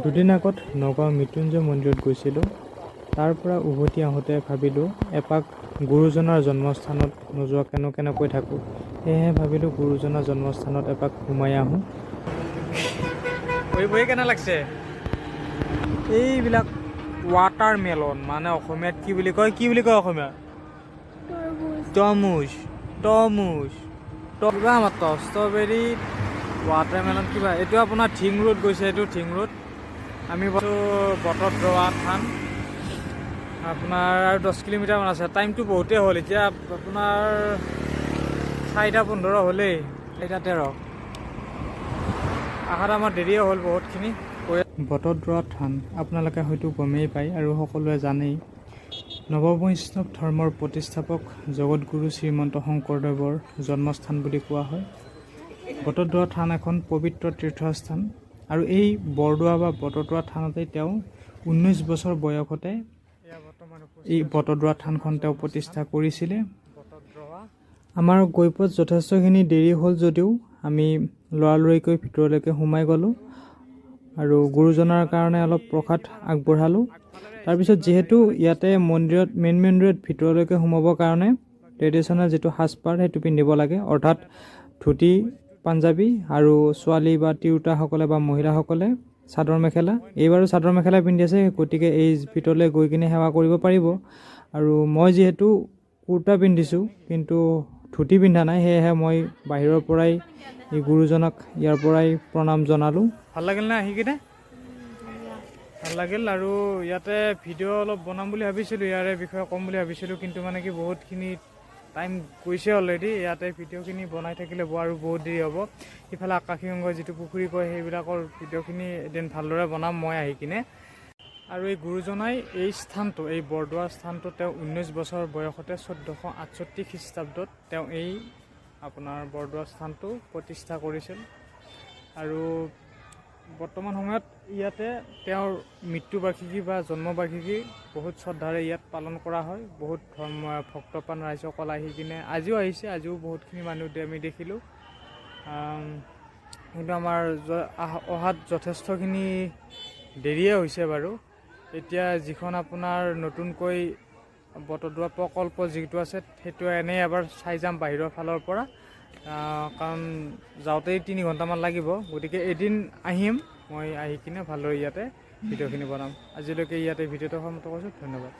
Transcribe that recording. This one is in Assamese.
দুদিন আগত নগাঁও মৃত্যুঞ্জয় মন্দিৰত গৈছিলোঁ। তাৰ পৰা উভতি আহোঁতে ভাবিলোঁ এপাক গুৰুজনাৰ জন্মস্থানত নোযোৱা কেনেকৈ থাকোঁ। সেয়েহে ভাবিলোঁ গুৰুজনাৰ জন্মস্থানত এপাক সোমাই আহোঁ। বহি কেনে লাগছে? এইবিলাক ৱাটাৰ মেলন মানে অসমীয়াত কি বুলি কয় অসমীয়াত? তৰমুজ। কিবা মাত্ৰ ষ্ট্ৰবেৰী ৱাটাৰ মেলন কিবা। এইটো আপোনাৰ ঢিং ৰোড গৈছে, এইটো ঢিং ৰোড। আমি বটদ্ৰৱা থান আপোনাৰ আৰু 10 কিলোমিটাৰমান আছে। টাইমটো বহুতেই হ'ল, এতিয়া আপোনাৰ 4:15 হ'লেই, 4:13। আহাত আমাৰ দেৰিয়ে হ'ল বহুতখিনি। বটদ্ৰৱা থান আপোনালোকে হয়তো গমেই পায় আৰু সকলোৱে জানেই। নৱবৈষ্ণৱ ধৰ্মৰ প্ৰতিষ্ঠাপক জগতগুৰু শ্ৰীমন্ত শংকৰদেৱৰ জন্মস্থান বুলি কোৱা হয়। বটদ্ৰৱা থান এখন পবিত্ৰ তীৰ্থস্থান আৰু এই বৰদোৱা বা বটদ্ৰৱা থানতেই তেওঁ 19 বছৰ বয়সতে এই বটদ্ৰৱা থানখন তেওঁ প্ৰতিষ্ঠা কৰিছিলে। আমাৰ গৈ পোৱাত যথেষ্টখিনি দেৰি হ'ল যদিও আমি লৰালৰিকৈ ভিতৰলৈকে সোমাই গ'লোঁ আৰু গুৰুজনাৰ কাৰণে অলপ প্ৰসাদ আগবঢ়ালোঁ। তাৰপিছত যিহেতু ইয়াতে মেইন মন্দিৰত ভিতৰলৈকে সোমাবৰ কাৰণে ট্ৰেডিশ্যনেল যিটো সাজপাৰ সেইটো পিন্ধিব লাগে, অৰ্থাৎ ধুতি পাঞ্জাবী আৰু ছোৱালী বা তিৰোতাসকলে বা মহিলাসকলে চাদৰ মেখেলা। এইবাৰো চাদৰ মেখেলা পিন্ধি আছে, গতিকে এই ভিতৰলৈ গৈ কিনে সেৱা কৰিব পাৰিব। আৰু মই যিহেতু কুৰ্তা পিন্ধিছোঁ কিন্তু ধুতি পিন্ধা নাই, সেয়েহে মই বাহিৰৰ পৰাই এই গুৰুজনাক ইয়াৰ পৰাই প্ৰণাম জনালোঁ। ভাল লাগিল নে আহি কিনে? ভাল লাগিল। আৰু ইয়াতে ভিডিঅ' অলপ বনাম বুলি ভাবিছিলোঁ, ইয়াৰে বিষয়ে ক'ম বুলি ভাবিছিলোঁ, কিন্তু মানে কি বহুতখিনি টাইম গৈছে অলৰেডি। ইয়াতে ভিডিঅ'খিনি বনাই থাকিলে আৰু বহুত দেৰি হ'ব। ইফালে আকাশীগংগা যিটো পুখুৰী কয় সেইবিলাকৰ ভিডিঅ'খিনি এদিন ভালদৰে বনাম মই আহি কিনে। আৰু এই গুৰুজনাই এই স্থানটো, এই বৰদোৱা স্থানটো তেওঁ 19 বছৰ বয়সতে 1468 খ্ৰীষ্টাব্দত তেওঁ এই আপোনাৰ বৰদোৱা স্থানটো প্ৰতিষ্ঠা কৰিছিল। আৰু বৰ্তমান সময়ত ইয়াতে তেওঁৰ মৃত্যুবাৰ্ষিকী বা জন্মবাৰ্ষিকী বহুত শ্ৰদ্ধাৰে ইয়াত পালন কৰা হয়। বহুত ভক্তপ্ৰাণ ৰাইজসকল আহি কিনে আজিও আহিছে, আজিও বহুতখিনি মানুহ আমি দেখিলোঁ। কিন্তু আমাৰ অহাত যথেষ্টখিনি দেৰিয়ে হৈছে বাৰু। এতিয়া যিখন আপোনাৰ নতুনকৈ বটদ্ৰৱা প্ৰকল্প যিটো আছে সেইটো এনেই এবাৰ চাই যাম বাহিৰৰ ফালৰ পৰা, কাৰণ যাওঁতেই 3 ঘণ্টামান লাগিব। গতিকে এদিন আহিম, মই আহি কিনে ভালদৰে ইয়াতে ভিডিঅ'খিনি বনাম। আজিলৈকে ইয়াতে ভিডিঅ'টো সমাপ্ত কৰিছোঁ। ধন্যবাদ।